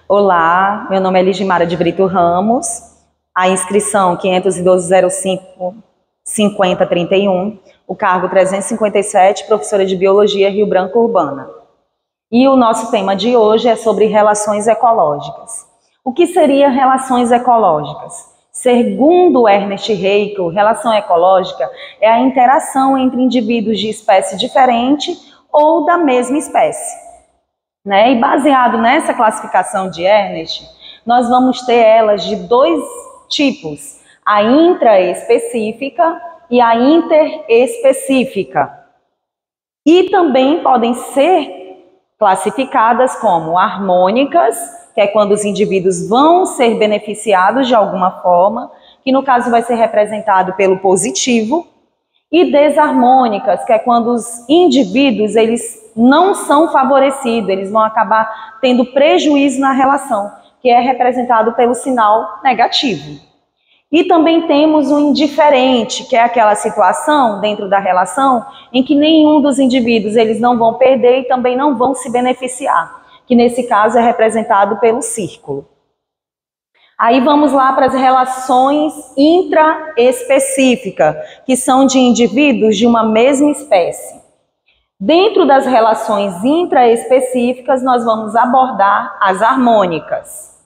Olá, meu nome é Ligimara de Brito Ramos, a inscrição 512.05.5031, o cargo 357, professora de Biologia, Rio Branco Urbana. E o nosso tema de hoje é sobre relações ecológicas. O que seria relações ecológicas? Segundo Ernest Haeckel, relação ecológica é a interação entre indivíduos de espécie diferente ou da mesma espécie. E baseado nessa classificação de Ernest, nós vamos ter elas de dois tipos, a intraespecífica e a interespecífica. E também podem ser classificadas como harmônicas, que é quando os indivíduos vão ser beneficiados de alguma forma, que no caso vai ser representado pelo positivo, e desarmônicas, que é quando os indivíduos eles não são favorecidos, eles vão acabar tendo prejuízo na relação, que é representado pelo sinal negativo. E também temos o indiferente, que é aquela situação dentro da relação em que nenhum dos indivíduos eles não vão perder e também não vão se beneficiar, que nesse caso é representado pelo círculo. Aí vamos lá para as relações intraespecíficas, que são de indivíduos de uma mesma espécie. Dentro das relações intraespecíficas, nós vamos abordar as harmônicas.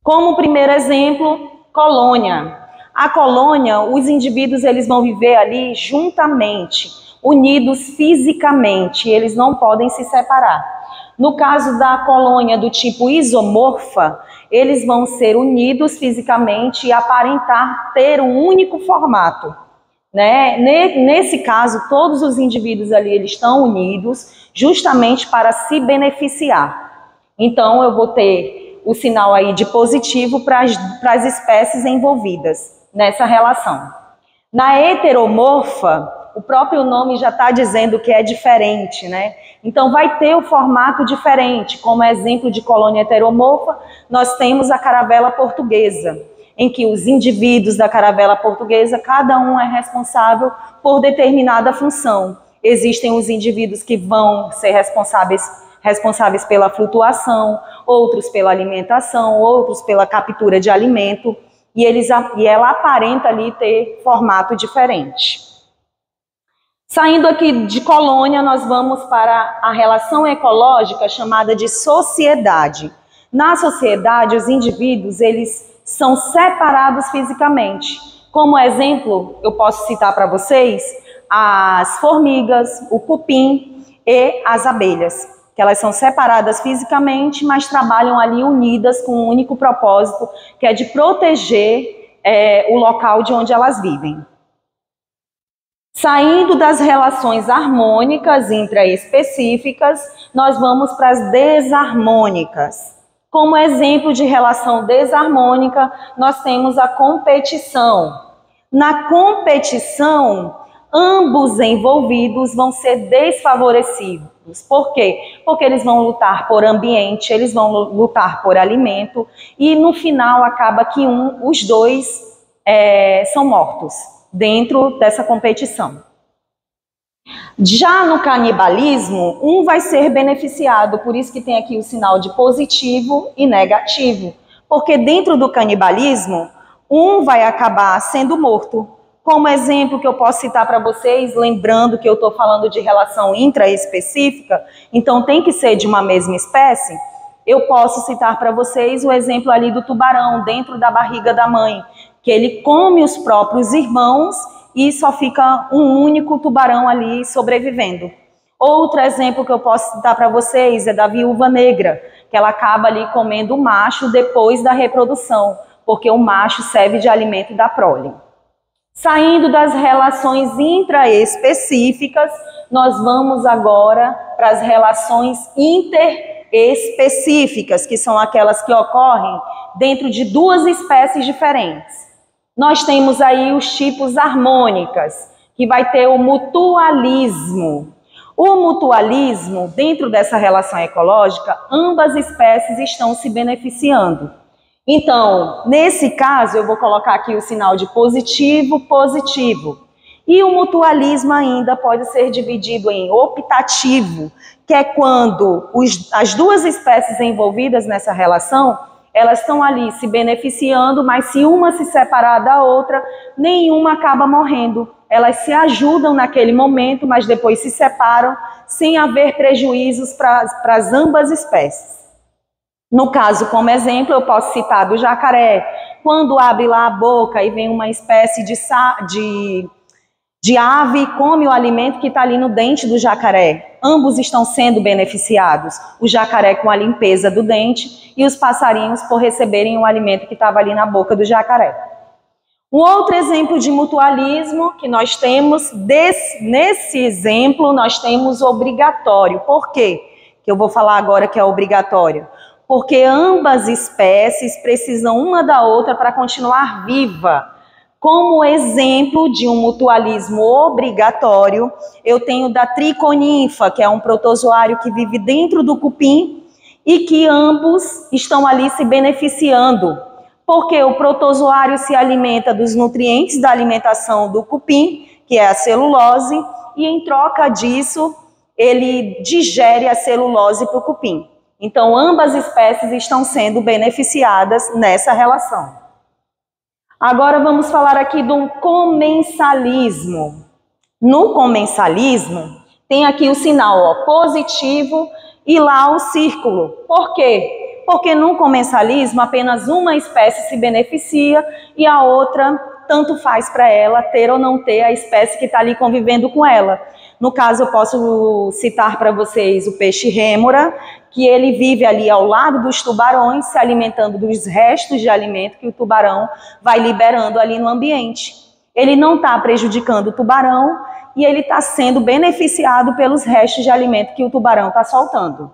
Como primeiro exemplo, colônia. A colônia, os indivíduos eles vão viver ali juntamente, unidos fisicamente, eles não podem se separar. No caso da colônia do tipo isomorfa, eles vão ser unidos fisicamente e aparentar ter um único formato. Nesse caso, todos os indivíduos ali eles estão unidos justamente para se beneficiar. Então, eu vou ter o sinal aí de positivo para as espécies envolvidas nessa relação. Na heteromorfa, o próprio nome já está dizendo que é diferente, Então, vai ter o formato diferente. Como exemplo de colônia heteromorfa, nós temos a caravela portuguesa, em que os indivíduos da caravela portuguesa, cada um é responsável por determinada função. Existem os indivíduos que vão ser responsáveis pela flutuação, outros pela alimentação, outros pela captura de alimento, e ela aparenta ali ter formato diferente. Saindo aqui de colônia, nós vamos para a relação ecológica chamada de sociedade. Na sociedade, os indivíduos eles são separados fisicamente. Como exemplo, eu posso citar para vocês as formigas, o cupim e as abelhas, que elas são separadas fisicamente, mas trabalham ali unidas com um único propósito, que é de proteger o local de onde elas vivem. Saindo das relações harmônicas intraespecíficas, nós vamos para as desarmônicas. Como exemplo de relação desarmônica, nós temos a competição. Na competição, ambos envolvidos vão ser desfavorecidos. Por quê? Porque eles vão lutar por ambiente, eles vão lutar por alimento e no final acaba que os dois são mortos dentro dessa competição. Já no canibalismo, um vai ser beneficiado, por isso que tem aqui o sinal de positivo e negativo, porque dentro do canibalismo, um vai acabar sendo morto. Como exemplo que eu posso citar para vocês, lembrando que eu estou falando de relação intraespecífica, então tem que ser de uma mesma espécie, eu posso citar para vocês o exemplo ali do tubarão dentro da barriga da mãe, que ele come os próprios irmãos e só fica um único tubarão ali sobrevivendo. Outro exemplo que eu posso citar para vocês é da viúva negra, que ela acaba ali comendo o macho depois da reprodução, porque o macho serve de alimento da prole. Saindo das relações intraespecíficas, nós vamos agora para as relações interespecíficas, que são aquelas que ocorrem dentro de duas espécies diferentes. Nós temos aí os tipos harmônicas, que vai ter o mutualismo. O mutualismo, dentro dessa relação ecológica, ambas espécies estão se beneficiando. Então, nesse caso, eu vou colocar aqui o sinal de positivo, positivo. E o mutualismo ainda pode ser dividido em optativo, que é quando as duas espécies envolvidas nessa relação, elas estão ali se beneficiando, mas se uma se separar da outra, nenhuma acaba morrendo. Elas se ajudam naquele momento, mas depois se separam, sem haver prejuízos para as ambas espécies. No caso, como exemplo, eu posso citar do jacaré. Quando abre lá a boca e vem uma espécie de ave e come o alimento que está ali no dente do jacaré. Ambos estão sendo beneficiados. O jacaré com a limpeza do dente e os passarinhos por receberem o alimento que estava ali na boca do jacaré. Um outro exemplo de mutualismo que nós temos, nesse exemplo, nós temos obrigatório. Por quê? Que eu vou falar agora que é obrigatório. Porque ambas espécies precisam uma da outra para continuar viva. Como exemplo de um mutualismo obrigatório, eu tenho da triconinfa, que é um protozoário que vive dentro do cupim e que ambos estão ali se beneficiando. Porque o protozoário se alimenta dos nutrientes da alimentação do cupim, que é a celulose, e em troca disso, ele digere a celulose para o cupim. Então, ambas espécies estão sendo beneficiadas nessa relação. Agora vamos falar aqui do comensalismo. No comensalismo, tem aqui o sinal positivo e lá o círculo. Por quê? Porque no comensalismo apenas uma espécie se beneficia e a outra tanto faz para ela ter ou não ter a espécie que está ali convivendo com ela. No caso, eu posso citar para vocês o peixe rêmora, que ele vive ali ao lado dos tubarões, se alimentando dos restos de alimento que o tubarão vai liberando ali no ambiente. Ele não está prejudicando o tubarão e ele está sendo beneficiado pelos restos de alimento que o tubarão está soltando.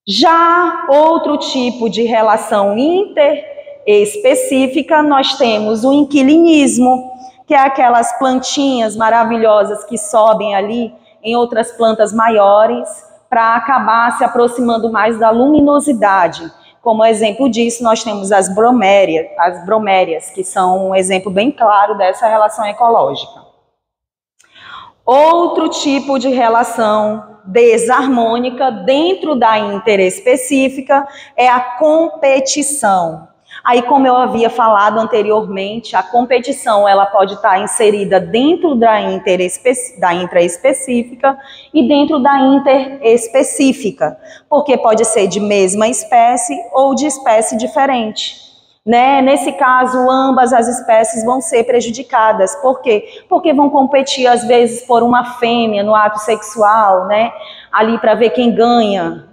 Já outro tipo de relação interespecífica, nós temos o inquilinismo, que é aquelas plantinhas maravilhosas que sobem ali em outras plantas maiores para acabar se aproximando mais da luminosidade. Como exemplo disso, nós temos as bromérias, que são um exemplo bem claro dessa relação ecológica. Outro tipo de relação desarmônica dentro da interespecífica é a competição. Aí, como eu havia falado anteriormente, a competição ela pode estar inserida dentro da intraespecífica e dentro da interespecífica, porque pode ser de mesma espécie ou de espécie diferente. Nesse caso, ambas as espécies vão ser prejudicadas. Por quê? Porque vão competir, às vezes, por uma fêmea no ato sexual, ali para ver quem ganha,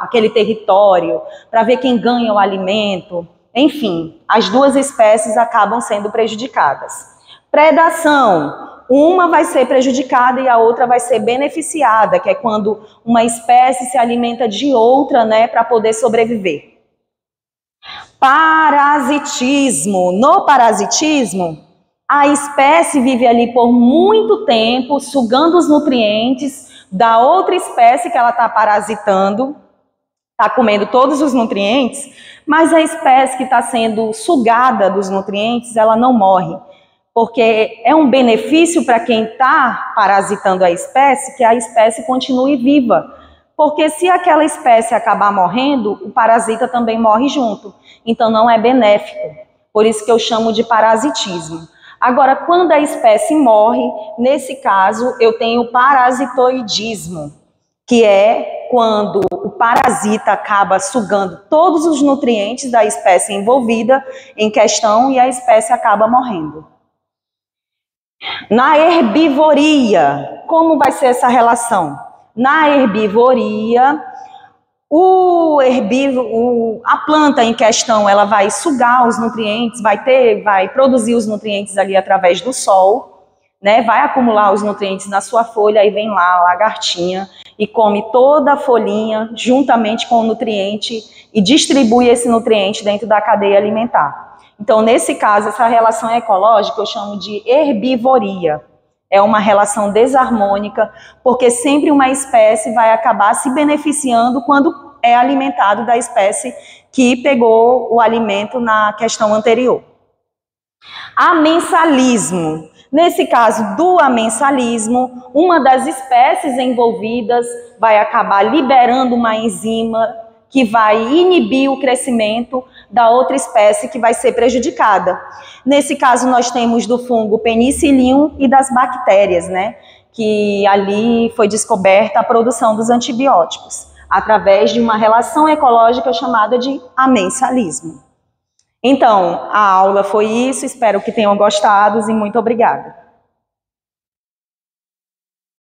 aquele território, para ver quem ganha o alimento. Enfim, as duas espécies acabam sendo prejudicadas. Predação. Uma vai ser prejudicada e a outra vai ser beneficiada, que é quando uma espécie se alimenta de outra, para poder sobreviver. Parasitismo. No parasitismo, a espécie vive ali por muito tempo, sugando os nutrientes da outra espécie que ela está parasitando, está comendo todos os nutrientes, mas a espécie que está sendo sugada dos nutrientes, ela não morre, porque é um benefício para quem está parasitando a espécie que a espécie continue viva. Porque se aquela espécie acabar morrendo, o parasita também morre junto. Então não é benéfico. Por isso que eu chamo de parasitismo. Agora, quando a espécie morre, nesse caso, eu tenho parasitoidismo, que é quando o parasita acaba sugando todos os nutrientes da espécie envolvida em questão e a espécie acaba morrendo. Na herbivoria, como vai ser essa relação? Na herbivoria, a planta em questão ela vai sugar os nutrientes, vai produzir os nutrientes ali através do sol, vai acumular os nutrientes na sua folha, aí vem lá a lagartinha e come toda a folhinha juntamente com o nutriente e distribui esse nutriente dentro da cadeia alimentar. Então, nesse caso, essa relação ecológica eu chamo de herbivoria. É uma relação desarmônica, porque sempre uma espécie vai acabar se beneficiando quando é alimentado da espécie que pegou o alimento na questão anterior. Amensalismo. Nesse caso do amensalismo, uma das espécies envolvidas vai acabar liberando uma enzima que vai inibir o crescimento da outra espécie que vai ser prejudicada. Nesse caso, nós temos do fungo Penicillium e das bactérias, né? Que ali foi descoberta a produção dos antibióticos, através de uma relação ecológica chamada de amensalismo. Então, a aula foi isso, espero que tenham gostado e muito obrigada.